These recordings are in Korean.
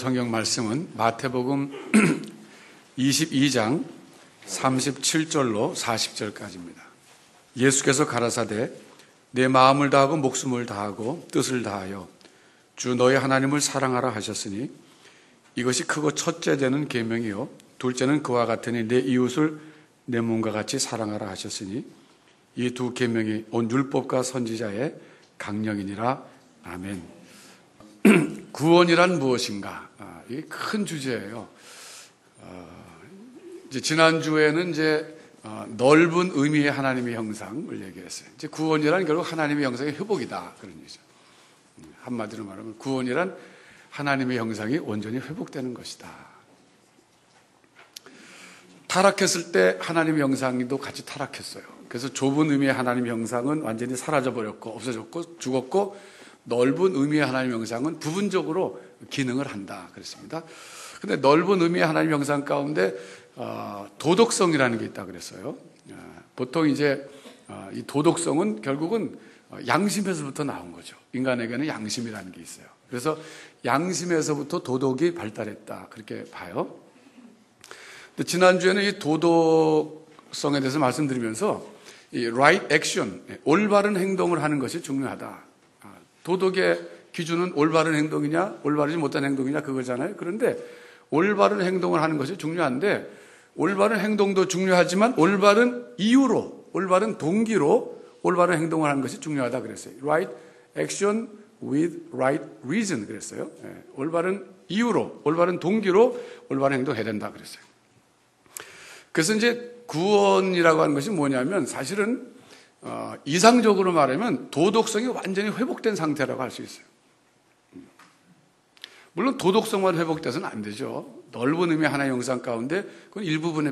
성경 말씀은 마태복음 22장 37절로 40절까지입니다. 예수께서 가라사대 내 마음을 다하고 목숨을 다하고 뜻을 다하여 주 너의 하나님을 사랑하라 하셨으니 이것이 크고 첫째 되는 계명이요 둘째는 그와 같으니 내 이웃을 내 몸과 같이 사랑하라 하셨으니 이 두 계명이 온 율법과 선지자의 강령이니라. 아멘. 구원이란 무엇인가? 이게 큰 주제예요. 이제 지난주에는 넓은 의미의 하나님의 형상을 얘기했어요. 이제 구원이란 결국 하나님의 형상의 회복이다. 그런 얘기죠. 한마디로 말하면 구원이란 하나님의 형상이 온전히 회복되는 것이다. 타락했을 때 하나님의 형상도 같이 타락했어요. 그래서 좁은 의미의 하나님의 형상은 완전히 사라져버렸고 없어졌고 죽었고 넓은 의미의 하나님의 형상은 부분적으로 기능을 한다 그랬습니다. 근데 넓은 의미의 하나님의 형상 가운데 도덕성이라는 게 있다 그랬어요. 보통 이제 이 도덕성은 결국은 양심에서부터 나온 거죠. 인간에게는 양심이라는 게 있어요. 그래서 양심에서부터 도덕이 발달했다 그렇게 봐요. 근데 지난주에는 이 도덕성에 대해서 말씀드리면서 이 right action, 올바른 행동을 하는 것이 중요하다. 도덕의 기준은 올바른 행동이냐 올바르지 못한 행동이냐 그거잖아요. 그런데 올바른 행동을 하는 것이 중요한데 올바른 행동도 중요하지만 올바른 이유로 올바른 동기로 올바른 행동을 하는 것이 중요하다 그랬어요. Right action with right reason 그랬어요. 올바른 이유로 올바른 동기로 올바른 행동을 해야 된다 그랬어요. 그래서 이제 구원이라고 하는 것이 뭐냐면 사실은 이상적으로 말하면 도덕성이 완전히 회복된 상태라고 할 수 있어요. 물론 도덕성만 회복돼서는 안 되죠. 넓은 의미의 하나의 형상 가운데 그건 일부분에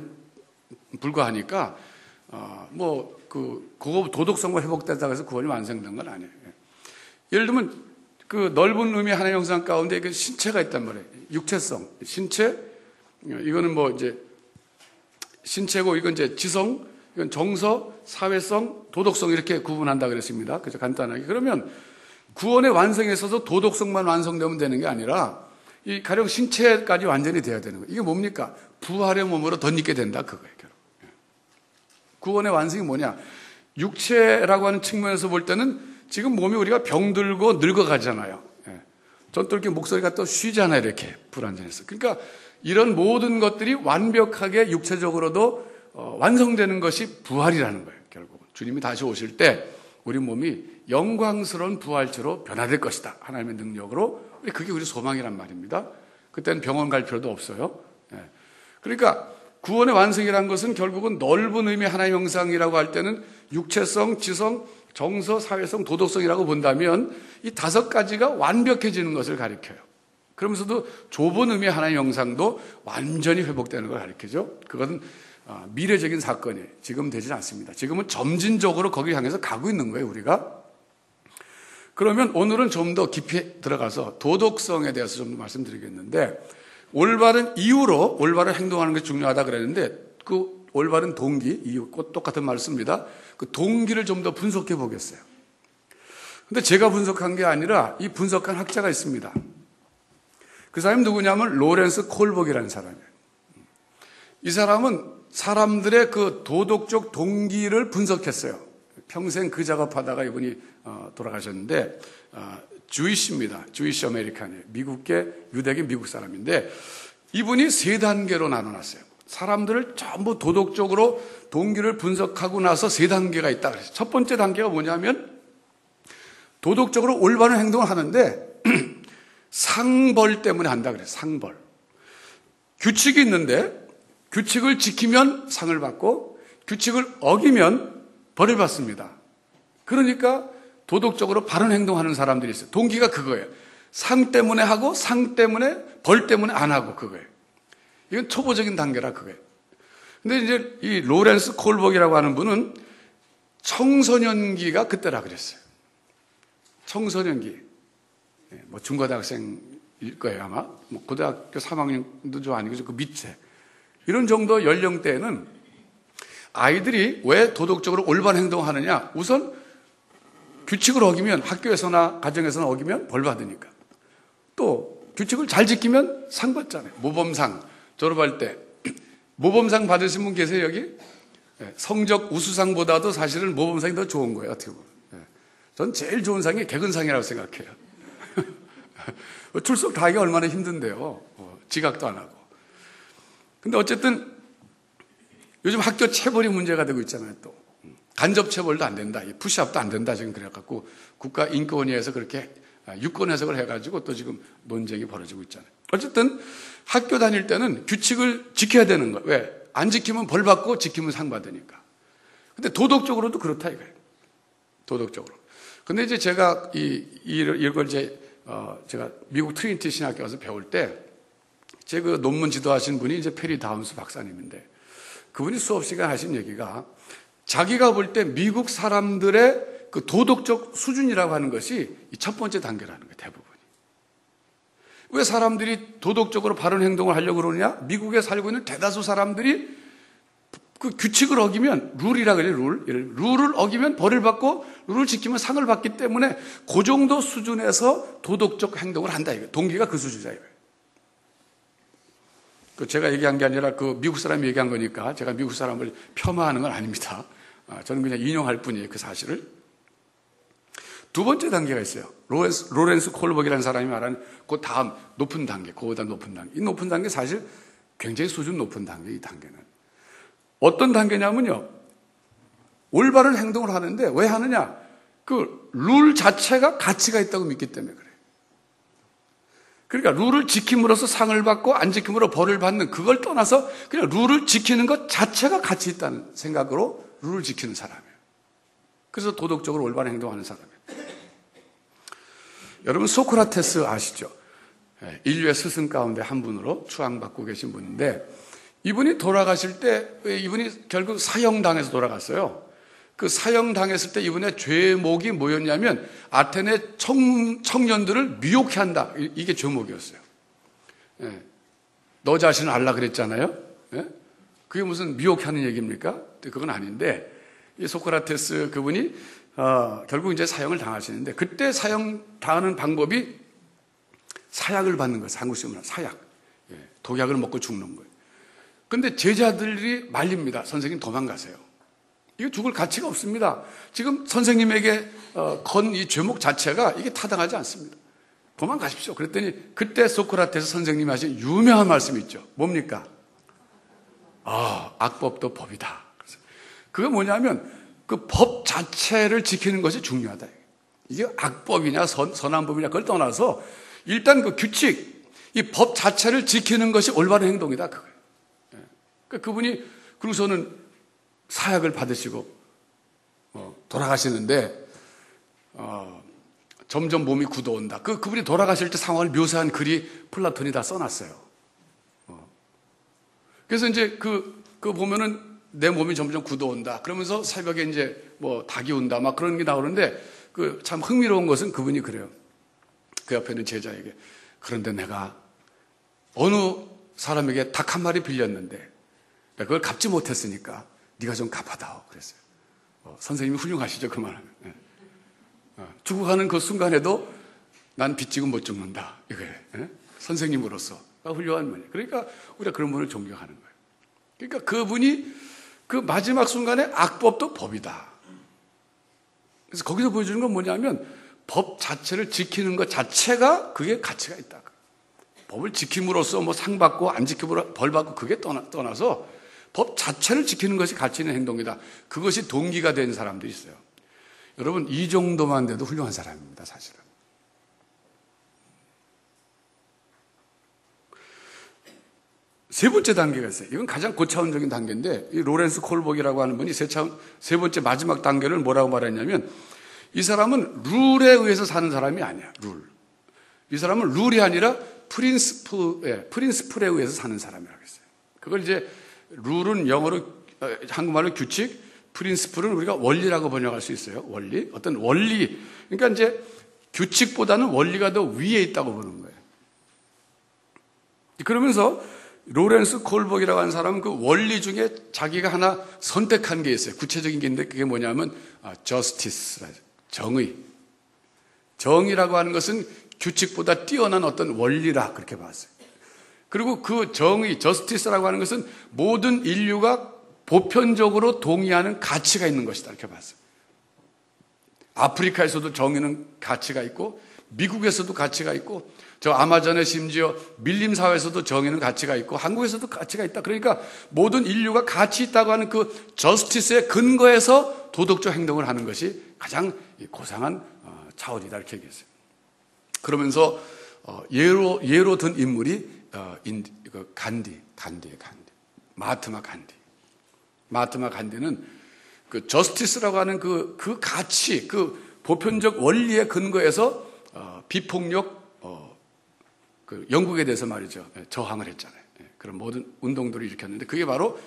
불과하니까 그거 도덕성만 회복되다고 해서 구원이 완성된 건 아니에요. 예를 들면 그 넓은 의미의 하나의 형상 가운데 그 신체가 있단 말이에요. 육체성, 신체, 이거는 이제 신체고 이건 이제 지성, 이건 정서, 사회성, 도덕성 이렇게 구분한다 그랬습니다. 그래서 간단하게. 그러면 구원의 완성에 있어서 도덕성만 완성되면 되는 게 아니라 이 가령 신체까지 완전히 돼야 되는 거예요. 이게 뭡니까? 부활의 몸으로 덧입게 된다 그거예요. 구원의 완성이 뭐냐? 육체라고 하는 측면에서 볼 때는 지금 몸이 우리가 병들고 늙어가잖아요. 전 또 이렇게 목소리가 또 쉬잖아요. 이렇게 불안정해서. 그러니까 이런 모든 것들이 완벽하게 육체적으로도 완성되는 것이 부활이라는 거예요. 결국 주님이 다시 오실 때 우리 몸이 영광스러운 부활체로 변화될 것이다. 하나님의 능력으로. 그게 우리 소망이란 말입니다. 그때는 병원 갈 필요도 없어요. 그러니까 구원의 완성이라는 것은 결국은 넓은 의미의 하나님의 형상이라고 할 때는 육체성, 지성, 정서, 사회성, 도덕성이라고 본다면 이 5가지가 완벽해지는 것을 가리켜요. 그러면서도 좁은 의미의 하나님의 형상도 완전히 회복되는 걸 가리키죠. 그것은 미래적인 사건이에요. 지금 되지는 않습니다. 지금은 점진적으로 거기를 향해서 가고 있는 거예요, 우리가. 그러면 오늘은 좀 더 깊이 들어가서 도덕성에 대해서 좀 말씀드리겠는데, 올바른 이유로 올바른 행동하는 것이 중요하다 그랬는데, 그 올바른 동기, 이유, 똑같은 말을 씁니다. 그 동기를 좀 더 분석해 보겠어요. 근데 제가 분석한 게 아니라 이 분석한 학자가 있습니다. 그 사람이 누구냐면 로렌스 콜벅이라는 사람이에요. 이 사람은 사람들의 그 도덕적 동기를 분석했어요. 평생 그 작업하다가 이분이 돌아가셨는데 주이시입니다. 주이시 아메리칸이에요. 미국계 유대계 미국 사람인데 이분이 3단계로 나눠놨어요. 사람들을 전부 도덕적으로 동기를 분석하고 나서 3단계가 있다 그랬어요. 첫 번째 단계가 뭐냐면 도덕적으로 올바른 행동을 하는데 상벌 때문에 한다 그래요. 상벌. 규칙이 있는데 규칙을 지키면 상을 받고 규칙을 어기면 벌을 받습니다. 그러니까 도덕적으로 바른 행동하는 사람들이 있어요. 동기가 그거예요. 상 때문에 하고 상 때문에 벌 때문에 안 하고 그거예요. 이건 초보적인 단계라 그거예요. 근데 이제 이 로렌스 콜벅이라고 하는 분은 청소년기가 그때라 그랬어요. 청소년기. 중고등학생일 거예요, 아마. 고등학교 3학년도 좀 아니고 그 밑에. 이런 정도 연령대에는 아이들이 왜 도덕적으로 올바른 행동을 하느냐? 우선 규칙을 어기면 학교에서나 가정에서나 어기면 벌 받으니까. 또 규칙을 잘 지키면 상 받잖아요. 모범상 졸업할 때 모범상 받으신 분 계세요 여기? 성적 우수상보다도 사실은 모범상이 더 좋은 거예요. 어떻게 보면. 전 제일 좋은 상이 개근상이라고 생각해요. 출석 다 하기가 얼마나 힘든데요. 지각도 안 하고. 근데 어쨌든 요즘 학교 체벌이 문제가 되고 있잖아요. 또 간접 체벌도 안 된다. 푸시업도 안 된다. 지금 그래갖고 국가인권위에서 그렇게 유권 해석을 해가지고 또 지금 논쟁이 벌어지고 있잖아요. 어쨌든 학교 다닐 때는 규칙을 지켜야 되는 거예요. 왜? 안 지키면 벌 받고 지키면 상 받으니까. 근데 도덕적으로도 그렇다 이거예요. 도덕적으로. 근데 이제 제가 이걸 제가 미국 트리니티 신학교 가서 배울 때 제 그 논문 지도하신 분이 이제 페리 다운스 박사님인데 그분이 수업 시간 하신 얘기가 자기가 볼 때 미국 사람들의 그 도덕적 수준이라고 하는 것이 이 첫 번째 단계라는 거예요. 대부분이. 왜 사람들이 도덕적으로 바른 행동을 하려고 그러느냐? 미국에 살고 있는 대다수 사람들이 그 규칙을 어기면 룰이라 그래요. 룰을 어기면 벌을 받고 룰을 지키면 상을 받기 때문에 그 정도 수준에서 도덕적 행동을 한다 이거예요. 동기가 그 수준이에요. 제가 얘기한 게 아니라 그 미국 사람이 얘기한 거니까 제가 미국 사람을 폄하하는 건 아닙니다. 저는 그냥 인용할 뿐이에요. 그 사실을. 두 번째 단계가 있어요. 로렌스 콜버기라는 사람이 말하는 그 다음 높은 단계, 그보다 높은 단계. 이 높은 단계 사실 굉장히 수준 높은 단계, 이 단계는. 어떤 단계냐면요. 올바른 행동을 하는데 왜 하느냐? 그 룰 자체가 가치가 있다고 믿기 때문에 그래요. 그러니까 룰을 지킴으로써 상을 받고 안 지킴으로 벌을 받는 그걸 떠나서 그냥 룰을 지키는 것 자체가 가치 있다는 생각으로 룰을 지키는 사람이에요. 그래서 도덕적으로 올바른 행동하는 사람이에요. 여러분 소크라테스 아시죠? 인류의 스승 가운데 한 분으로 추앙받고 계신 분인데 이분이 돌아가실 때 이분이 결국 사형당해서 돌아갔어요. 그 사형당했을 때 이분의 죄목이 뭐였냐면 아테네 청년들을 미혹해 한다. 이게 죄목이었어요. 너 자신을 알라 그랬잖아요. 그게 무슨 미혹하는 얘기입니까? 그건 아닌데 이 소크라테스 그분이 결국 이제 사형을 당하시는데 그때 사형 당하는 방법이 사약을 받는 거예요. 한국 식으로 사약. 독약을 먹고 죽는 거예요. 근데 제자들이 말립니다. 선생님 도망가세요. 이거 죽을 가치가 없습니다. 지금 선생님에게 건 이 죄목 자체가 이게 타당하지 않습니다. 도망가십시오. 그랬더니 그때 소크라테스 선생님이 하신 유명한 말씀이 있죠. 뭡니까? 악법도 법이다. 그게 뭐냐면 그 법 자체를 지키는 것이 중요하다. 이게 악법이냐 선한 법이냐 그걸 떠나서 일단 그 규칙, 이 법 자체를 지키는 것이 올바른 행동이다. 그거예요. 그러니까 그분이 그러고서는 사약을 받으시고 돌아가시는데 점점 몸이 굳어온다. 그분이 돌아가실 때 상황을 묘사한 글이 플라톤이 다 써놨어요. 그래서 이제 그 보면은 내 몸이 점점 굳어온다. 그러면서 새벽에 이제 뭐 닭이 온다. 막 그런 게 나오는데 그 참 흥미로운 것은 그분이 그래요. 그 옆에 있는 제자에게 그런데 내가 어느 사람에게 닭 한 마리 빌렸는데 그걸 갚지 못했으니까 네가 좀 갚아다오 그랬어요. 선생님이 훌륭하시죠 그 말하면. 죽어가는 그 순간에도 난 빚지고 못 죽는다 이거예요. 선생님으로서 훌륭한 분이에요. 그러니까 우리가 그런 분을 존경하는 거예요. 그러니까 그분이 그 마지막 순간에 악법도 법이다. 그래서 거기서 보여주는 건 뭐냐면 법 자체를 지키는 것 자체가 그게 가치가 있다. 법을 지킴으로써 뭐 상 받고 안 지킴으로 벌 받고 그게 떠나서 법 자체를 지키는 것이 가치 있는 행동이다. 그것이 동기가 된 사람들이 있어요. 여러분 이 정도만 돼도 훌륭한 사람입니다. 사실은. 세 번째 단계가 있어요. 이건 가장 고차원적인 단계인데 이 로렌스 콜복이라고 하는 분이 세 번째 마지막 단계를 뭐라고 말했냐면 이 사람은 룰에 의해서 사는 사람이 아니야. 룰. 이 사람은 룰이 아니라 프린스플에 의해서 사는 사람이라고 했어요. 그걸 이제 룰은 영어로 한국말로 규칙, 프린스플은 우리가 원리라고 번역할 수 있어요. 원리. 어떤 원리. 그러니까 이제 규칙보다는 원리가 더 위에 있다고 보는 거예요. 그러면서 로렌스 콜복이라고 하는 사람은 그 원리 중에 자기가 하나 선택한 게 있어요. 구체적인 게 있는데 그게 뭐냐면 justice, 정의. 정의라고 하는 것은 규칙보다 뛰어난 어떤 원리라 그렇게 봤어요. 그리고 그 정의, 저스티스라고 하는 것은 모든 인류가 보편적으로 동의하는 가치가 있는 것이다 이렇게 봤어요. 아프리카에서도 정의는 가치가 있고 미국에서도 가치가 있고 저 아마존에 심지어 밀림사회에서도 정의는 가치가 있고 한국에서도 가치가 있다. 그러니까 모든 인류가 가치 있다고 하는 그 저스티스의 근거에서 도덕적 행동을 하는 것이 가장 고상한 차원이다 이렇게 얘기했어요. 그러면서 예로 든 인물이 간디예요. 마하트마 간디. 마하트마 간디는 그 저스티스라고 하는 그 가치, 그 보편적 원리의 근거에서 비폭력 그 영국에 대해서 말이죠 저항을 했잖아요. 그런 모든 운동들을 일으켰는데 그게 바로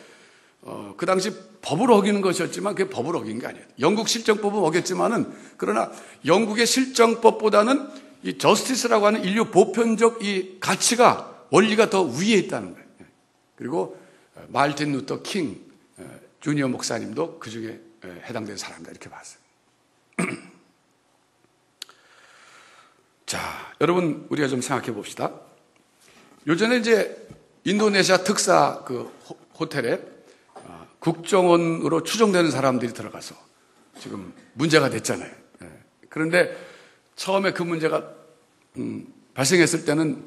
그 당시 법을 어기는 것이었지만 그게 법을 어긴 게 아니에요. 영국 실정법은 어겼지만은 그러나 영국의 실정법보다는 이 저스티스라고 하는 인류 보편적 이 가치가 원리가 더 위에 있다는 거예요. 그리고 마르틴 루터 킹 주니어 목사님도 그 중에 해당되는 사람이다 이렇게 봤어요. 자, 여러분 우리가 좀 생각해 봅시다. 요전에 이제 인도네시아 특사 그 호텔에 국정원으로 추정되는 사람들이 들어가서 지금 문제가 됐잖아요. 그런데 처음에 그 문제가 발생했을 때는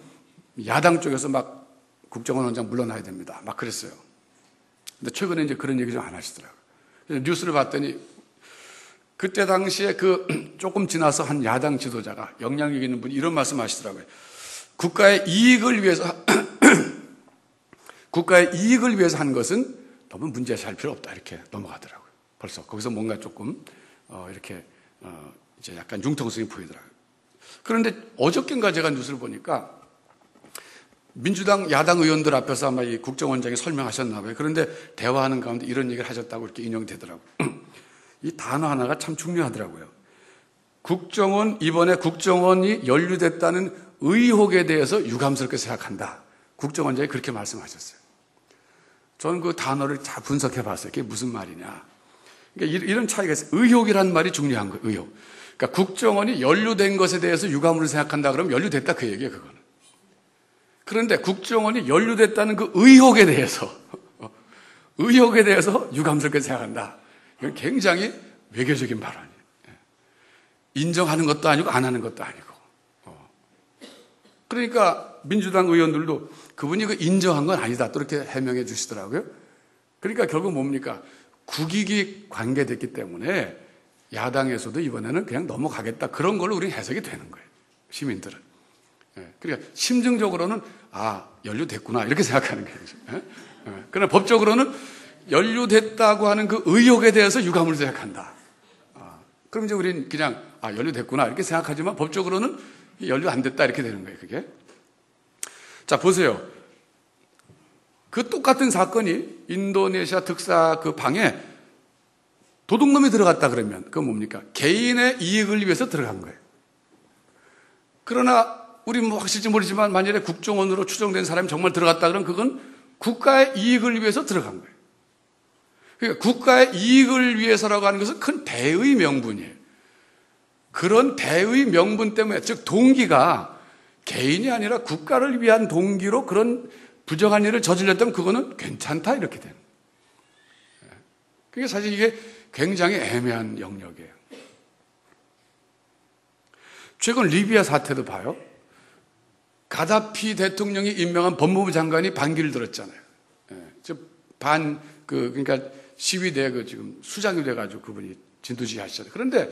야당 쪽에서 막 국정원 원장 물러나야 됩니다. 막 그랬어요. 근데 최근에 이제 그런 얘기 좀 안 하시더라고요. 그래서 뉴스를 봤더니 그때 당시에 그 조금 지나서 한 야당 지도자가 영향력 있는 분이 이런 말씀 하시더라고요. 국가의 이익을 위해서 한 것은 너무 문제시할 필요 없다 이렇게 넘어가더라고요. 벌써 거기서 뭔가 조금 이렇게 이제 약간 융통성이 보이더라고요. 그런데 어저께인가 제가 뉴스를 보니까 민주당 야당 의원들 앞에서 아마 이 국정원장이 설명하셨나 봐요. 그런데 대화하는 가운데 이런 얘기를 하셨다고 이렇게 인용이 되더라고요. 이 단어 하나가 참 중요하더라고요. 이번에 국정원이 연루됐다는 의혹에 대해서 유감스럽게 생각한다. 국정원장이 그렇게 말씀하셨어요. 저는 그 단어를 잘 분석해 봤어요. 그게 무슨 말이냐. 그러니까 이런 차이가 있어요. 의혹이라는 말이 중요한 거예요. 의혹. 그러니까 국정원이 연루된 것에 대해서 유감으로 생각한다 그러면 연루됐다 그 얘기예요. 그거는. 그런데 국정원이 연루됐다는 그 의혹에 대해서 유감스럽게 생각한다. 이건 굉장히 외교적인 발언이에요. 인정하는 것도 아니고 안 하는 것도 아니고. 그러니까 민주당 의원들도 그분이 그 인정한 건 아니다. 또 이렇게 해명해 주시더라고요. 그러니까 결국 뭡니까? 국익이 관계됐기 때문에 야당에서도 이번에는 그냥 넘어가겠다. 그런 걸로 우리 해석이 되는 거예요. 시민들은. 그러니까 심증적으로는 연루됐구나. 이렇게 생각하는 거예요. 그러나 법적으로는 연루됐다고 하는 그 의혹에 대해서 유감을 생각한다. 그럼 이제 우리는 그냥 연루됐구나 이렇게 생각하지만 법적으로는 연루 안 됐다 이렇게 되는 거예요. 그게. 자 보세요. 그 똑같은 사건이 인도네시아 특사 그 방에 도둑놈이 들어갔다 그러면 그건 뭡니까? 개인의 이익을 위해서 들어간 거예요. 그러나 우리 뭐 확실지 모르지만 만약에 국정원으로 추정된 사람이 정말 들어갔다 그러면 그건 국가의 이익을 위해서 들어간 거예요. 그러니까 국가의 이익을 위해서라고 하는 것은 큰 대의 명분이에요. 그런 대의 명분 때문에 즉 동기가 개인이 아니라 국가를 위한 동기로 그런 부정한 일을 저질렀다면 그거는 괜찮다 이렇게 되는 거예요. 그러니까 사실 이게 굉장히 애매한 영역이에요. 최근 리비아 사태도 봐요. 가다피 대통령이 임명한 법무부 장관이 반기를 들었잖아요. 그러니까 시위대 지금 수장이 돼가지고 그분이 진두지휘 하시잖아요. 그런데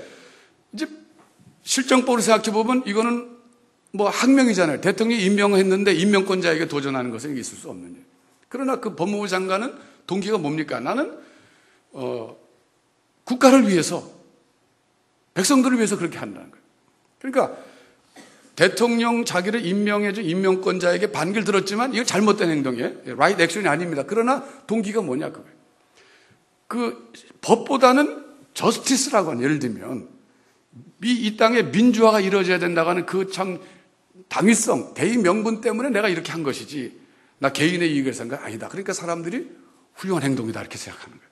이제 실정법으로 생각해보면 이거는 뭐 항명이잖아요. 대통령이 임명했는데 임명권자에게 도전하는 것은 있을 수 없는 일. 그러나 그 법무부 장관은 동기가 뭡니까? 나는 국가를 위해서 백성들을 위해서 그렇게 한다는 거예요. 그러니까 대통령 자기를 임명해준 임명권자에게 반기를 들었지만 이거 잘못된 행동이에요. right action이 아닙니다. 그러나 동기가 뭐냐 그거예요. 그 법보다는 저스티스라고 하는 예를 들면 이 땅에 민주화가 이루어져야 된다고 하는 그 참 당위성, 대의 명분 때문에 내가 이렇게 한 것이지 나 개인의 이익을 생각 아니다. 그러니까 사람들이 훌륭한 행동이다 이렇게 생각하는 거예요.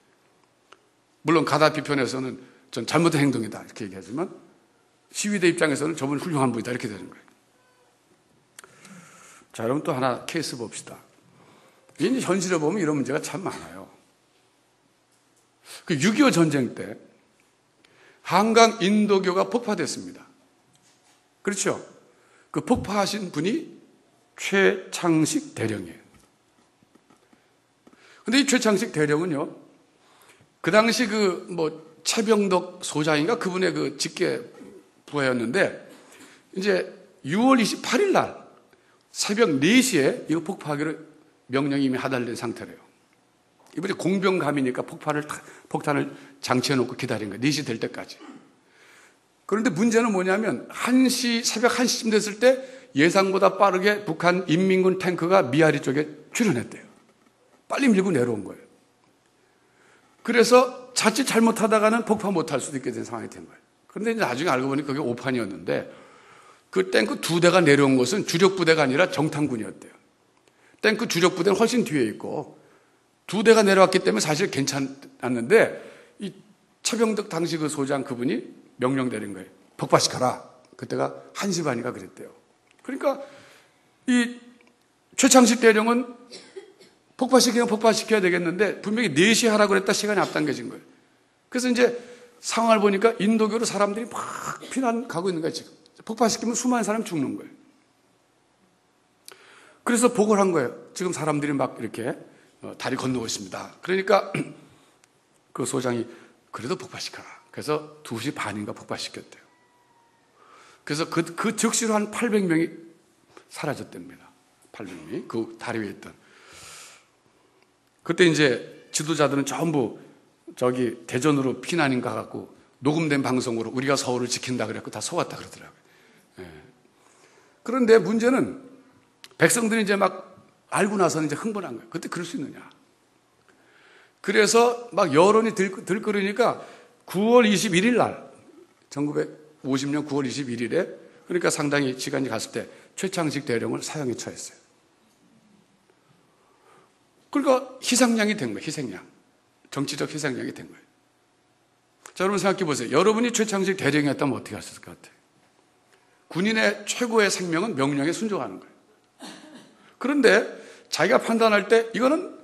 물론 가다피 편에서는 전 잘못된 행동이다 이렇게 얘기하지만 시위대 입장에서는 저분 훌륭한 분이다 이렇게 되는 거예요. 자, 여러분 또 하나 케이스 봅시다. 이제 현실에 보면 이런 문제가 참 많아요. 그 6.25 전쟁 때 한강 인도교가 폭파됐습니다. 그렇죠? 그 폭파하신 분이 최창식 대령이에요. 근데 이 최창식 대령은요, 그 당시 최병덕 소장인가 그분의 그 직계 부하였는데, 이제 6월 28일 날 새벽 4시에 이거 폭파하기로 명령이 이미 하달된 상태래요. 이번에 공병감이니까 폭탄을 장치해 놓고 기다린 거예요. 4시 될 때까지. 그런데 문제는 뭐냐면 새벽 1시쯤 됐을 때 예상보다 빠르게 북한 인민군 탱크가 미아리 쪽에 출현했대요. 빨리 밀고 내려온 거예요. 그래서 자칫 잘못하다가는 폭파 못할 수도 있게 된 상황이 된 거예요. 그런데 이제 나중에 알고 보니 그게 오판이었는데, 그 탱크 2대가 내려온 것은 주력 부대가 아니라 정탐군이었대요. 탱크 주력 부대는 훨씬 뒤에 있고 2대가 내려왔기 때문에 사실 괜찮았는데, 이 최병덕 당시 그 소장 그분이 명령 내린 거예요. 폭파시켜라. 그때가 1시 반인가 그랬대요. 그러니까 이 최창식 대령은 폭파시켜야 되겠는데 분명히 4시에 하라고 그랬다 시간이 앞당겨진 거예요. 그래서 이제 상황을 보니까 인도교로 사람들이 막 피난 가고 있는 거예요, 지금. 폭파시키면 수많은 사람이 죽는 거예요. 그래서 보고를 한 거예요. 지금 사람들이 막 이렇게 다리 건너고 있습니다. 그러니까 그 소장이 그래도 폭파시켜라. 그래서 2시 반인가 폭파시켰대요. 그래서 그 즉시로 한 800명이 사라졌답니다. 800명이 그 다리 위에 있던. 그때 이제 지도자들은 전부 저기 대전으로 피난인 가갖고 녹음된 방송으로 우리가 서울을 지킨다 그랬고 다 속았다 그러더라고요. 예. 그런데 문제는 백성들이 이제 막 알고 나서는 이제 흥분한 거예요. 그때 그럴 수 있느냐. 그래서 막 여론이 들끓으니까 9월 21일 날 1950년 9월 21일에 그러니까 상당히 시간이 갔을 때 최창식 대령을 사형에 처했어요. 그러니까 희생양이 된 거예요. 희생양. 정치적 희생양이 된 거예요. 자, 여러분 생각해 보세요. 여러분이 최창식 대령이었다면 어떻게 하셨을 것 같아요? 군인의 최고의 생명은 명령에 순종하는 거예요. 그런데 자기가 판단할 때 이거는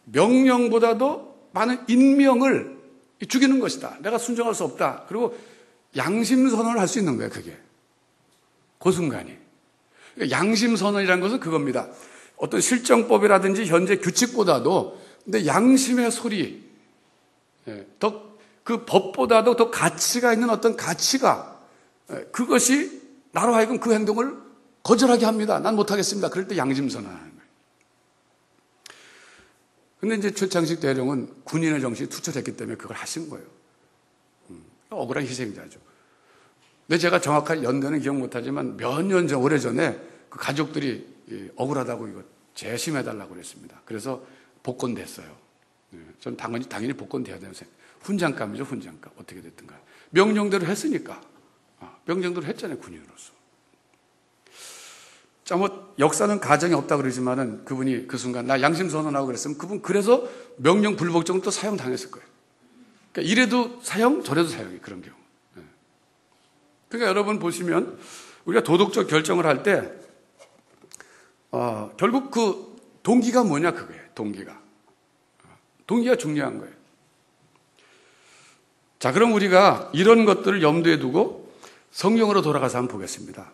명령보다도 많은 인명을 죽이는 것이다. 내가 순종할 수 없다. 그리고 양심선언을 할 수 있는 거예요, 그게. 그 순간이. 양심선언이라는 것은 그겁니다. 어떤 실정법이라든지 현재 규칙보다도 근데 양심의 소리, 더 그 법보다도 더 가치가 있는 어떤 가치가 그것이 나로 하여금 그 행동을 거절하게 합니다. 난 못하겠습니다. 그럴 때 양심선언하는 거예요. 근데 이제 최창식 대령은 군인의 정신이 투철했기 때문에 그걸 하신 거예요. 억울한 희생자죠. 근데 제가 정확한 연도는 기억 못하지만 몇 년 전, 오래전에 그 가족들이 억울하다고 이거 재심해달라고 그랬습니다. 그래서 복권됐어요. 전 당연히 복권돼야 되는 생각. 훈장감이죠, 훈장감. 어떻게 됐든가. 명령대로 했으니까. 명령대로 했잖아요, 군인으로서. 자, 역사는 가정이 없다 그러지만은 그분이 그 순간 나 양심선언하고 그랬으면 그분 그래서 명령 불복종을 또 사형당했을 거예요. 그러니까 이래도 사형, 저래도 사형이 그런 경우. 그러니까 여러분 보시면 우리가 도덕적 결정을 할 때 결국 그 동기가 뭐냐 그거예요. 동기가 중요한 거예요. 자, 그럼 우리가 이런 것들을 염두에 두고 성경으로 돌아가서 한번 보겠습니다.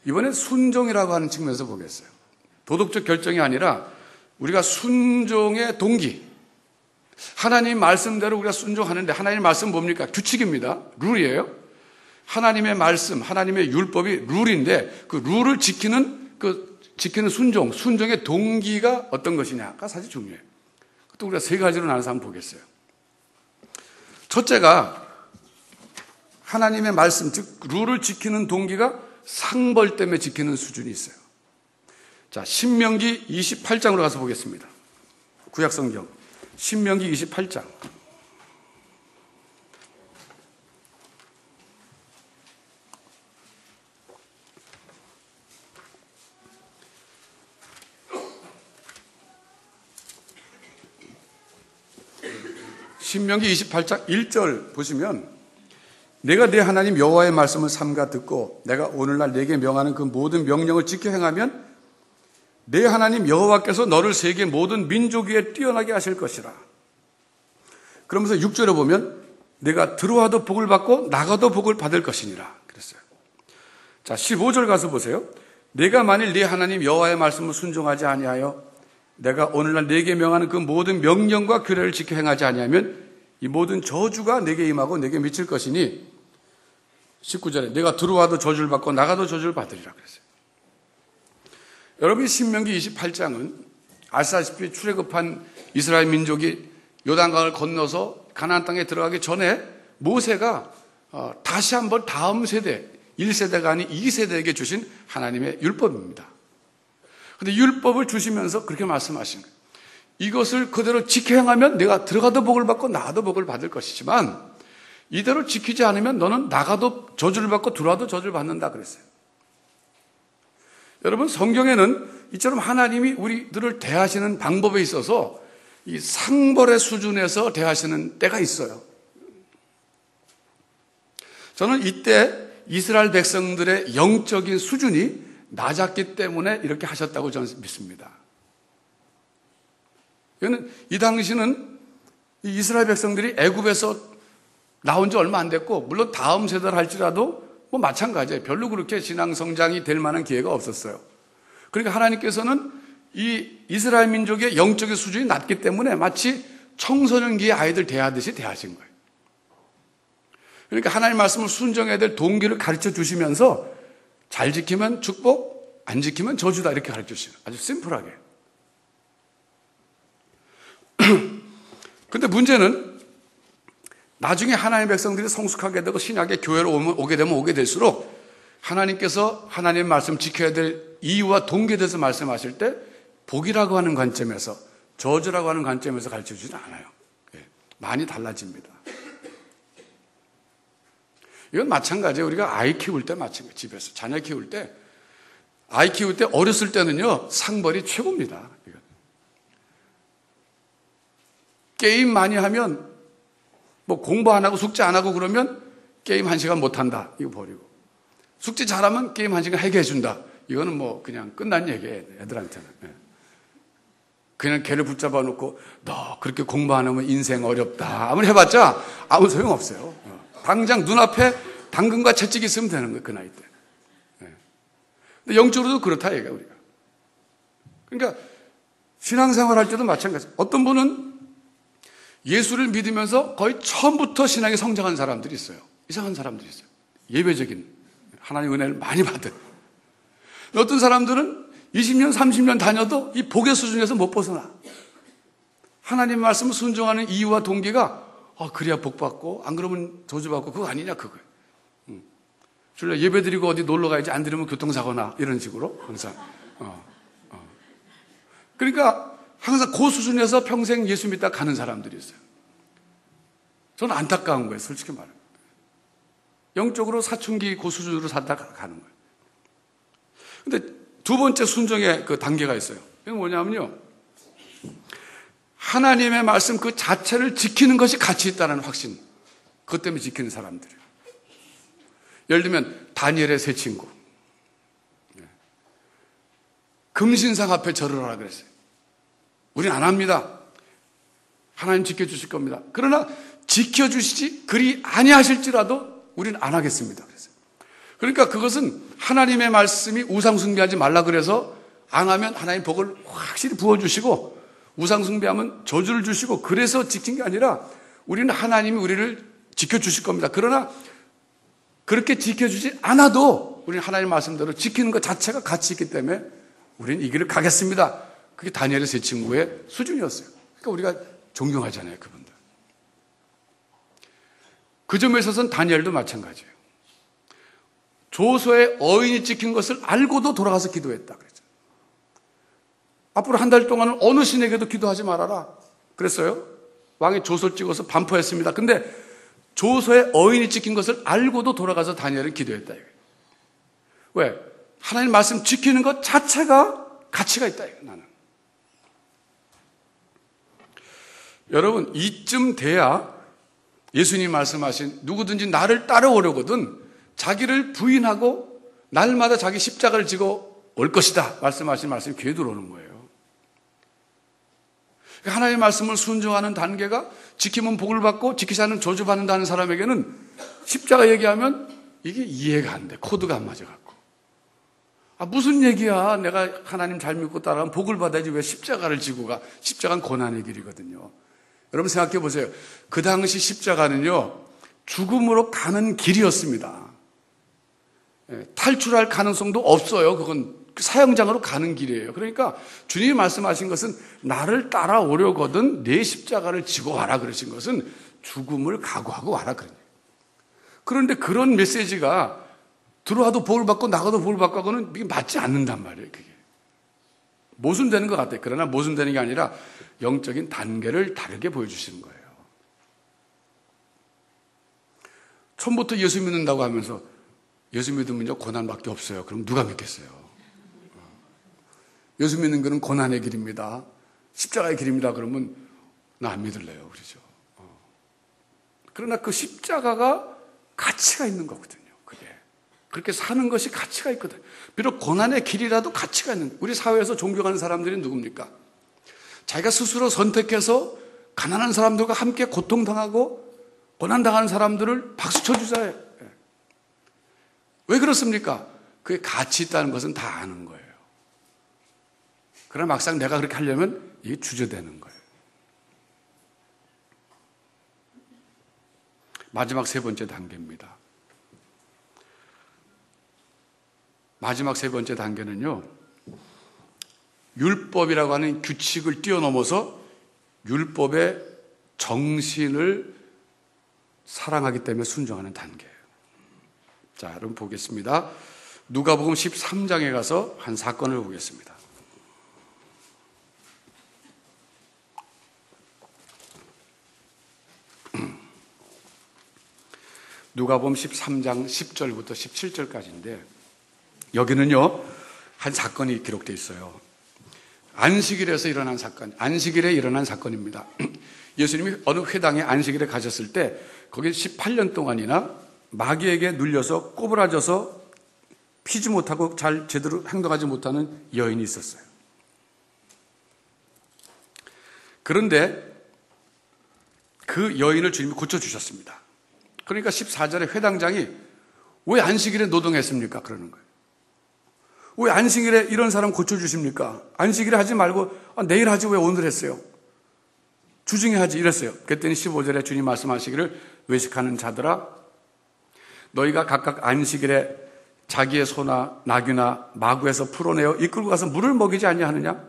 이번에 순종이라고 하는 측면에서 보겠어요. 도덕적 결정이 아니라 우리가 순종의 동기. 하나님 말씀대로 우리가 순종하는데 하나님 말씀 뭡니까? 규칙입니다. 룰이에요. 하나님의 말씀, 하나님의 율법이 룰인데 그 룰을 지키는 순종의 동기가 어떤 것이냐가 사실 중요해요. 또 우리가 3가지로 나눠서 한번 보겠어요. 첫째가 하나님의 말씀, 즉 룰을 지키는 동기가 상벌 때문에 지키는 수준이 있어요. 자, 신명기 28장으로 가서 보겠습니다. 구약성경 신명기 28장. 신명기 28장 1절 보시면 내가 내 하나님 여호와의 말씀을 삼가 듣고 내가 오늘날 내게 명하는 그 모든 명령을 지켜 행하면 내 하나님 여호와께서 너를 세계 모든 민족 위에 뛰어나게 하실 것이라. 그러면서 6절에 보면 내가 들어와도 복을 받고 나가도 복을 받을 것이니라 그랬어요. 자, 15절 가서 보세요. 내가 만일 네 하나님 여호와의 말씀을 순종하지 아니하여 내가 오늘날 네게 명하는 그 모든 명령과 규례를 지켜 행하지 아니하면 이 모든 저주가 내게 임하고 내게 미칠 것이니 19절에 내가 들어와도 저주를 받고 나가도 저주를 받으리라 그랬어요. 여러분, 신명기 28장은 아시다시피 출애굽한 이스라엘 민족이 요단강을 건너서 가나안 땅에 들어가기 전에 모세가 다시 한번 다음 세대, 1세대가 아닌 2세대에게 주신 하나님의 율법입니다. 그런데 율법을 주시면서 그렇게 말씀하신 거예요. 이것을 그대로 지켜 행하면 내가 들어가도 복을 받고 나가도 복을 받을 것이지만 이대로 지키지 않으면 너는 나가도 저주를 받고 들어와도 저주를 받는다 그랬어요. 여러분, 성경에는 이처럼 하나님이 우리들을 대하시는 방법에 있어서 이 상벌의 수준에서 대하시는 때가 있어요. 저는 이때 이스라엘 백성들의 영적인 수준이 낮았기 때문에 이렇게 하셨다고 저는 믿습니다. 이거는 이 당시는 이스라엘 백성들이 애굽에서 나온 지 얼마 안 됐고, 물론 다음 세대를 할지라도 뭐 마찬가지예요. 별로 그렇게 신앙 성장이 될 만한 기회가 없었어요. 그러니까 하나님께서는 이 이스라엘 민족의 영적인 수준이 낮기 때문에 마치 청소년기의 아이들 대하듯이 대하신 거예요. 그러니까 하나님 말씀을 순종해야 될 동기를 가르쳐 주시면서 잘 지키면 축복, 안 지키면 저주다 이렇게 가르쳐 주시는 아주 심플하게. 그런데 문제는 나중에 하나님의 백성들이 성숙하게 되고 신약의 교회로 오게 되면 오게 될수록 하나님께서 하나님의 말씀 지켜야 될 이유와 동기에 대해서 말씀하실 때 복이라고 하는 관점에서 저주라고 하는 관점에서 가르쳐 주지는 않아요. 많이 달라집니다. 이건 마찬가지예요. 우리가 아이 키울 때 마찬가지예요. 집에서 자녀 키울 때 아이 키울 때 어렸을 때는요 상벌이 최고입니다. 게임 많이 하면 뭐 공부 안 하고 숙제 안 하고 그러면 게임 1시간 못 한다. 이거 버리고. 숙제 잘하면 게임 1시간 하게 해준다. 이거는 뭐 그냥 끝난 얘기예요. 애들한테는. 그냥 걔를 붙잡아 놓고 너 그렇게 공부 안 하면 인생 어렵다. 아무리 해봤자 아무 소용없어요. 당장 눈앞에 당근과 채찍이 있으면 되는 거예요. 그 나이 때. 근데 영적으로도 그렇다 얘기야 우리가. 그러니까 신앙생활 할 때도 마찬가지예요. 어떤 분은 예수를 믿으면서 거의 처음부터 신앙이 성장한 사람들이 있어요. 이상한 사람들이 있어요. 예배적인 하나님 은혜를 많이 받은. 어떤 사람들은 20년, 30년 다녀도 이 복의 수준에서 못 벗어나. 하나님 말씀을 순종하는 이유와 동기가 그래야 복 받고 안 그러면 저주 받고 그거 아니냐 그거예요. 주일날 예배 드리고 어디 놀러 가야지 안 들으면 교통사고나 이런 식으로 항상. 그러니까 항상 그 수준에서 평생 예수 믿다 가는 사람들이 있어요. 저는 안타까운 거예요. 솔직히 말하면. 영적으로 사춘기 그 수준으로 살다가 가는 거예요. 근데 두 번째 순종의 그 단계가 있어요. 이건 뭐냐면요. 하나님의 말씀 그 자체를 지키는 것이 가치 있다는 확신. 그것 때문에 지키는 사람들이에요. 예를 들면 다니엘의 세 친구. 금신상 앞에 절을 하라 그랬어요. 우린 안 합니다. 하나님 지켜주실 겁니다. 그러나 지켜주시지 그리 아니하실지라도 우린 안 하겠습니다. 그랬어요. 그러니까 그것은 하나님의 말씀이 우상 숭배하지 말라 그래서 안 하면 하나님 복을 확실히 부어주시고 우상 숭배하면 저주를 주시고 그래서 지킨 게 아니라 우리는 하나님이 우리를 지켜주실 겁니다. 그러나 그렇게 지켜주지 않아도 우리는 하나님 말씀대로 지키는 것 자체가 가치 있기 때문에 우리는 이 길을 가겠습니다. 그게 다니엘의 세 친구의 수준이었어요. 그러니까 우리가 존경하잖아요, 그분들. 그 점에 있어서는 다니엘도 마찬가지예요. 조서의 어인이 찍힌 것을 알고도 돌아가서 기도했다 그랬죠. 앞으로 한 달 동안은 어느 신에게도 기도하지 말아라 그랬어요. 왕이 조서를 찍어서 반포했습니다. 근데 조서의 어인이 찍힌 것을 알고도 돌아가서 다니엘은 기도했다. 왜? 하나님 말씀 지키는 것 자체가 가치가 있다. 나는. 여러분, 이쯤 돼야 예수님 말씀하신 누구든지 나를 따라오려거든 자기를 부인하고 날마다 자기 십자가를 지고 올 것이다 말씀하신 말씀이 귀에 들어오는 거예요. 하나님의 말씀을 순종하는 단계가 지키면 복을 받고 지키지 않으면 저주받는다는 사람에게는 십자가 얘기하면 이게 이해가 안 돼. 코드가 안 맞아갖고. 무슨 얘기야. 내가 하나님 잘 믿고 따라가면 복을 받아야지 왜 십자가를 지고 가. 십자가는 고난의 길이거든요. 여러분 생각해 보세요. 그 당시 십자가는요, 죽음으로 가는 길이었습니다. 탈출할 가능성도 없어요. 그건 사형장으로 가는 길이에요. 그러니까 주님이 말씀하신 것은 나를 따라오려거든 내 십자가를 지고 와라 그러신 것은 죽음을 각오하고 와라 그런 거예요. 그런데 그런 메시지가 들어와도 복을 받고 나가도 복을 받고 하고는 이게 맞지 않는단 말이에요. 그게 모순되는 것 같아요. 그러나 모순되는 게 아니라 영적인 단계를 다르게 보여주시는 거예요. 처음부터 예수 믿는다고 하면서 예수 믿으면요 고난밖에 없어요. 그럼 누가 믿겠어요? 예수 믿는 것은 고난의 길입니다. 십자가의 길입니다. 그러면 나 안 믿을래요. 그러죠. 그러나 그 십자가가 가치가 있는 거거든요. 그게 그렇게 사는 것이 가치가 있거든요. 비록 고난의 길이라도 가치가 있는 거예요. 우리 사회에서 존경하는 사람들이 누굽니까? 자기가 스스로 선택해서 가난한 사람들과 함께 고통당하고 고난당하는 사람들을 박수 쳐주자요. 왜 그렇습니까? 그게 가치 있다는 것은 다 아는 거예요. 그러나 막상 내가 그렇게 하려면 이게 주저되는 거예요. 마지막 세 번째 단계입니다. 마지막 세 번째 단계는요, 율법이라고 하는 규칙을 뛰어넘어서 율법의 정신을 사랑하기 때문에 순종하는 단계예요. 자, 여러분 보겠습니다. 누가복음 13장에 가서 한 사건을 보겠습니다. 누가복음 13장 10절부터 17절까지인데 여기는요 한 사건이 기록되어 있어요. 안식일에서 일어난 사건, 안식일에 일어난 사건입니다. 예수님이 어느 회당에 안식일에 가셨을 때 거기 18년 동안이나 마귀에게 눌려서 꼬부라져서 피지 못하고 잘 제대로 행동하지 못하는 여인이 있었어요. 그런데 그 여인을 주님이 고쳐주셨습니다. 그러니까 14절에 회당장이 왜 안식일에 노동했습니까? 그러는 거예요. 왜 안식일에 이런 사람 고쳐주십니까? 안식일에 하지 말고 내일 하지 왜 오늘 했어요? 주중에 하지 이랬어요. 그랬더니 15절에 주님 말씀하시기를 외식하는 자들아 너희가 각각 안식일에 자기의 소나 나귀나 마구에서 풀어내어 이끌고 가서 물을 먹이지 아니하느냐?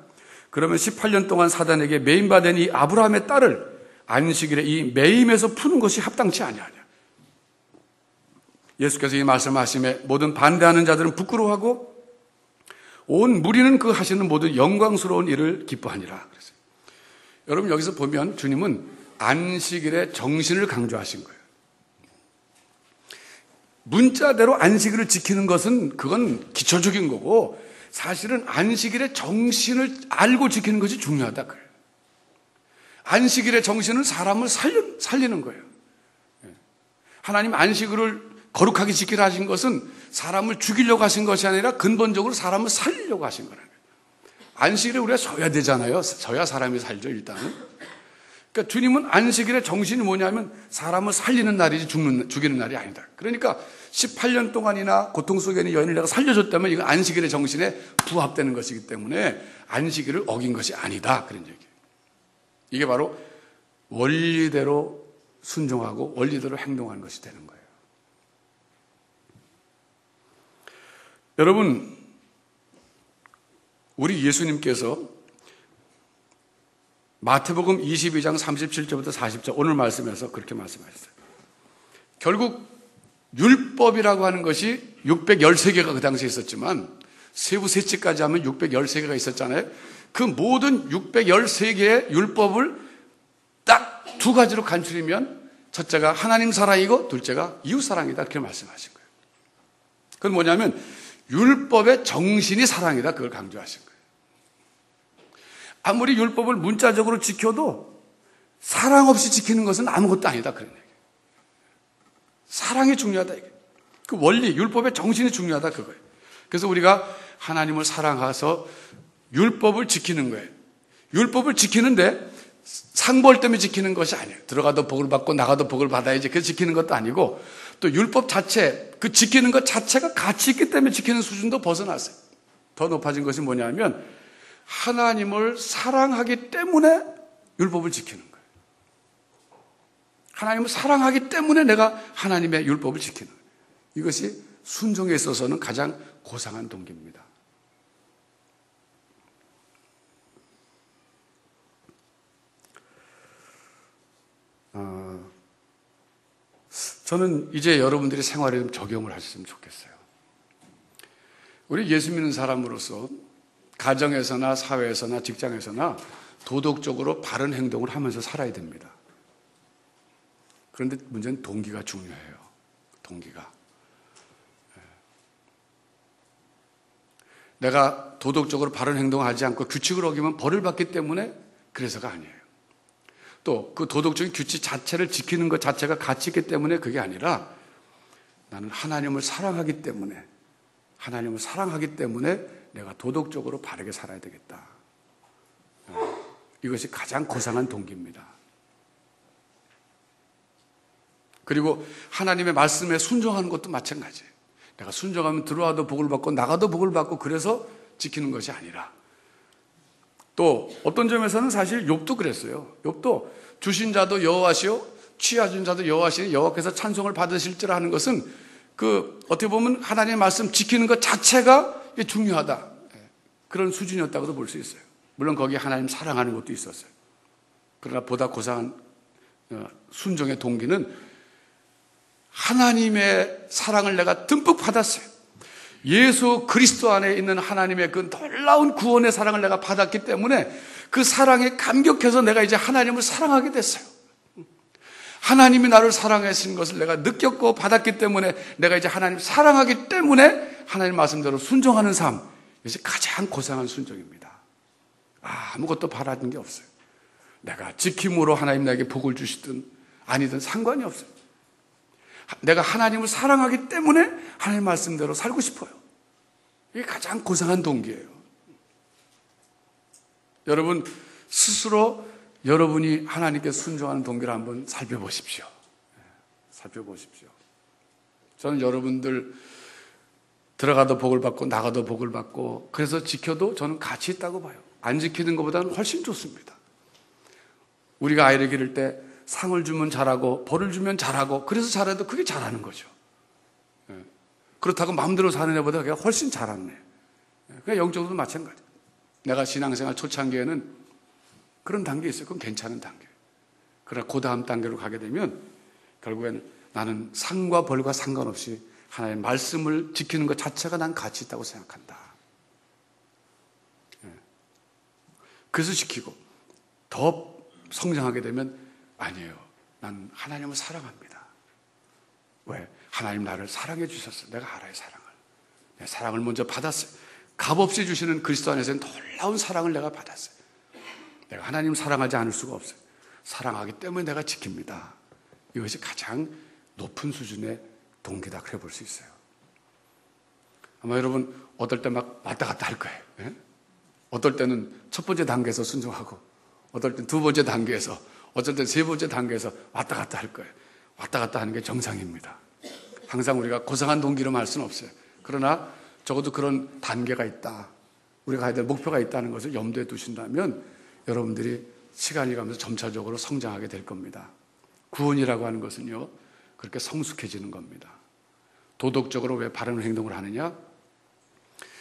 그러면 18년 동안 사단에게 매임받은 이 아브라함의 딸을 안식일에 이 매임에서 푸는 것이 합당치 아니하냐? 예수께서 이 말씀하심에 모든 반대하는 자들은 부끄러워하고 온 무리는 그 하시는 모든 영광스러운 일을 기뻐하니라 그랬어요. 여러분 여기서 보면 주님은 안식일의 정신을 강조하신 거예요. 문자대로 안식일을 지키는 것은 그건 기초적인 거고 사실은 안식일의 정신을 알고 지키는 것이 중요하다 그래요. 안식일의 정신은 사람을 살리는 거예요. 하나님 안식일을 거룩하게 지키라 하신 것은 사람을 죽이려고 하신 것이 아니라 근본적으로 사람을 살리려고 하신 거라는 거예요. 안식일에 우리가 쉬어야 되잖아요. 쉬어야 사람이 살죠 일단은. 그러니까 주님은 안식일의 정신이 뭐냐면 사람을 살리는 날이지 죽이는 날이 아니다. 그러니까 18년 동안이나 고통 속에 있는 여인을 내가 살려줬다면 이건 안식일의 정신에 부합되는 것이기 때문에 안식일을 어긴 것이 아니다. 그런 얘기예요. 이게 바로 원리대로 순종하고 원리대로 행동하는 것이 되는 거예요. 여러분, 우리 예수님께서 마태복음 22장 37절부터 40절 오늘 말씀에서 그렇게 말씀하셨어요. 결국 율법이라고 하는 것이 613개가 그 당시에 있었지만 세부 셋째까지 하면 613개가 있었잖아요. 그 모든 613개의 율법을 딱 두 가지로 간추리면 첫째가 하나님 사랑이고 둘째가 이웃 사랑이다 그렇게 말씀하신 거예요. 그건 뭐냐면 율법의 정신이 사랑이다 그걸 강조하신 거예요. 아무리 율법을 문자적으로 지켜도 사랑 없이 지키는 것은 아무것도 아니다 그런 얘기예요. 사랑이 중요하다 이게. 그 원리 율법의 정신이 중요하다 그거예요. 그래서 우리가 하나님을 사랑해서 율법을 지키는 거예요. 율법을 지키는데 상벌 때문에 지키는 것이 아니에요. 들어가도 복을 받고 나가도 복을 받아야지 그래서 지키는 것도 아니고, 또 율법 자체, 그 지키는 것 자체가 가치 있기 때문에 지키는 수준도 벗어났어요. 더 높아진 것이 뭐냐면 하나님을 사랑하기 때문에 율법을 지키는 거예요. 하나님을 사랑하기 때문에 내가 하나님의 율법을 지키는 거예요. 이것이 순종에 있어서는 가장 고상한 동기입니다. 저는 이제 여러분들이 생활에 좀 적용을 하셨으면 좋겠어요. 우리 예수 믿는 사람으로서 가정에서나 사회에서나 직장에서나 도덕적으로 바른 행동을 하면서 살아야 됩니다. 그런데 문제는 동기가 중요해요. 동기가. 내가 도덕적으로 바른 행동을 하지 않고 규칙을 어기면 벌을 받기 때문에 그래서가 아니에요. 또 그 도덕적인 규칙 자체를 지키는 것 자체가 가치 있기 때문에 그게 아니라 나는 하나님을 사랑하기 때문에 내가 도덕적으로 바르게 살아야 되겠다. 이것이 가장 고상한 동기입니다. 그리고 하나님의 말씀에 순종하는 것도 마찬가지예요. 내가 순종하면 들어와도 복을 받고 나가도 복을 받고 그래서 지키는 것이 아니라, 또 어떤 점에서는 사실 욥도 그랬어요. 욥도 주신 자도 여호와시요 취하신 자도 여호와시니 여호와께서 찬송을 받으실지라 하는 것은 그 어떻게 보면 하나님의 말씀 지키는 것 자체가 중요하다, 그런 수준이었다고도 볼 수 있어요. 물론 거기에 하나님 사랑하는 것도 있었어요. 그러나 보다 고상한 순종의 동기는 하나님의 사랑을 내가 듬뿍 받았어요. 예수 그리스도 안에 있는 하나님의 그 놀라운 구원의 사랑을 내가 받았기 때문에 그 사랑에 감격해서 내가 이제 하나님을 사랑하게 됐어요. 하나님이 나를 사랑하신 것을 내가 느꼈고 받았기 때문에 내가 이제 하나님 사랑하기 때문에 하나님 말씀대로 순종하는 삶, 이것이 가장 고상한 순종입니다. 아무것도 바라는 게 없어요. 내가 지킴으로 하나님 나에게 복을 주시든 아니든 상관이 없어요. 내가 하나님을 사랑하기 때문에 하나님 말씀대로 살고 싶어요. 이게 가장 고상한 동기예요. 여러분 스스로 여러분이 하나님께 순종하는 동기를 한번 살펴보십시오. 살펴보십시오. 저는 여러분들 들어가도 복을 받고 나가도 복을 받고 그래서 지켜도 저는 가치 있다고 봐요. 안 지키는 것보다는 훨씬 좋습니다. 우리가 아이를 기를 때 상을 주면 잘하고 벌을 주면 잘하고 그래서 잘해도 그게 잘하는 거죠. 그렇다고 마음대로 사는 애보다 그게 훨씬 잘하는 애. 그냥 영적으로도 마찬가지. 내가 신앙생활 초창기에는 그런 단계 있어요. 그건 괜찮은 단계. 그러나 그 다음 단계로 가게 되면 결국엔 나는 상과 벌과 상관없이 하나님의 말씀을 지키는 것 자체가 난 가치 있다고 생각한다. 그래서 지키고 더 성장하게 되면 아니에요. 난 하나님을 사랑합니다. 왜? 하나님 나를 사랑해 주셨어요. 내가 알아요, 사랑을. 내 사랑을 먼저 받았어요. 값없이 주시는 그리스도 안에서는 놀라운 사랑을 내가 받았어요. 내가 하나님을 사랑하지 않을 수가 없어요. 사랑하기 때문에 내가 지킵니다. 이것이 가장 높은 수준의 동기다 그래 볼 수 있어요. 아마 여러분 어떨 때 막 왔다 갔다 할 거예요. 예? 어떨 때는 첫 번째 단계에서 순종하고 어떨 때는 두 번째 단계에서 어쩔 땐 세 번째 단계에서 왔다 갔다 할 거예요. 왔다 갔다 하는 게 정상입니다. 항상 우리가 고상한 동기로 말 수는 없어요. 그러나 적어도 그런 단계가 있다. 우리가 가야 될 목표가 있다는 것을 염두에 두신다면 여러분들이 시간이 가면서 점차적으로 성장하게 될 겁니다. 구원이라고 하는 것은요, 그렇게 성숙해지는 겁니다. 도덕적으로 왜 바른 행동을 하느냐?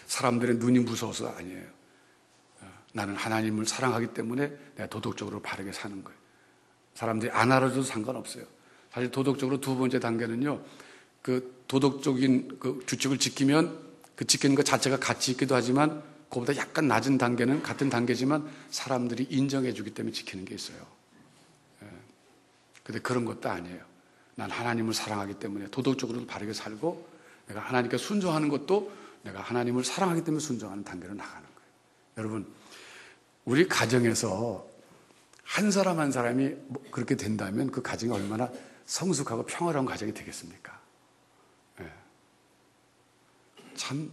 사람들의 눈이 무서워서 아니에요. 나는 하나님을 사랑하기 때문에 내가 도덕적으로 바르게 사는 거예요. 사람들이 안 알아줘도 상관없어요. 사실 도덕적으로 두 번째 단계는요, 그 도덕적인 그 규칙을 지키면 그 지키는 것 자체가 가치 있기도 하지만 그보다 약간 낮은 단계는 같은 단계지만 사람들이 인정해 주기 때문에 지키는 게 있어요. 근데 그런 것도 아니에요. 난 하나님을 사랑하기 때문에 도덕적으로도 바르게 살고 내가 하나님께 순종하는 것도 내가 하나님을 사랑하기 때문에 순종하는 단계로 나가는 거예요. 여러분, 우리 가정에서 한 사람 한 사람이 그렇게 된다면 그 가정이 얼마나 성숙하고 평화로운 가정이 되겠습니까? 참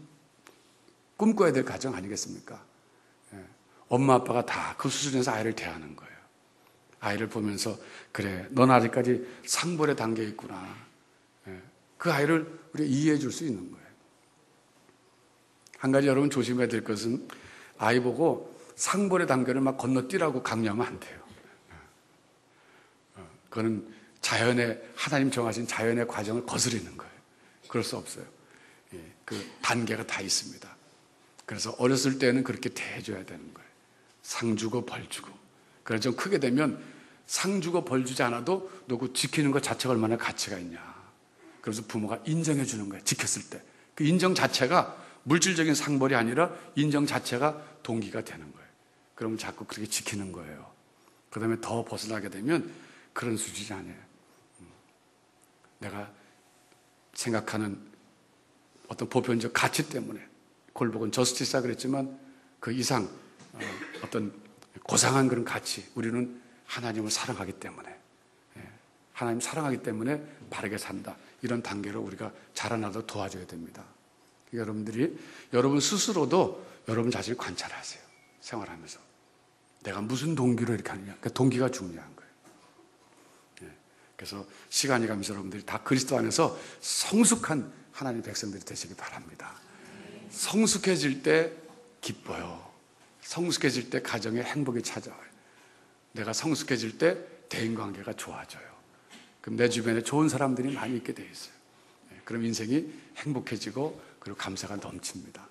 꿈꿔야 될 가정 아니겠습니까? 엄마 아빠가 다 그 수준에서 아이를 대하는 거예요. 아이를 보면서 그래, 넌 아직까지 상벌의 단계에 있구나. 그 아이를 우리가 이해해 줄 수 있는 거예요. 한 가지 여러분 조심해야 될 것은 아이 보고 상벌의 단계를 막 건너뛰라고 강요하면 안 돼요. 그거는 하나님 정하신 자연의 과정을 거스르는 거예요. 그럴 수 없어요. 그 단계가 다 있습니다. 그래서 어렸을 때는 그렇게 대해줘야 되는 거예요. 상 주고 벌 주고. 그래서 좀 크게 되면 상 주고 벌 주지 않아도 너 그 지키는 것 자체가 얼마나 가치가 있냐. 그래서 부모가 인정해 주는 거예요. 지켰을 때. 그 인정 자체가 물질적인 상벌이 아니라 인정 자체가 동기가 되는 거예요. 그러면 자꾸 그렇게 지키는 거예요. 그 다음에 더 벗어나게 되면 그런 수준이 아니에요. 내가 생각하는 어떤 보편적 가치 때문에 골복은 저스티스라 그랬지만 그 이상 어떤 고상한 그런 가치, 우리는 하나님을 사랑하기 때문에 하나님 사랑하기 때문에 바르게 산다. 이런 단계로 우리가 자라나도록 도와줘야 됩니다. 여러분들이 여러분 스스로도 여러분 자신을 관찰하세요. 생활하면서 내가 무슨 동기로 이렇게 하느냐. 그 동기가 중요한 거예요. 그래서 시간이 가면서 여러분들이 다 그리스도 안에서 성숙한 하나님의 백성들이 되시기 바랍니다. 성숙해질 때 기뻐요. 성숙해질 때 가정에 행복이 찾아와요. 내가 성숙해질 때 대인관계가 좋아져요. 그럼 내 주변에 좋은 사람들이 많이 있게 돼 있어요. 그럼 인생이 행복해지고 그리고 감사가 넘칩니다.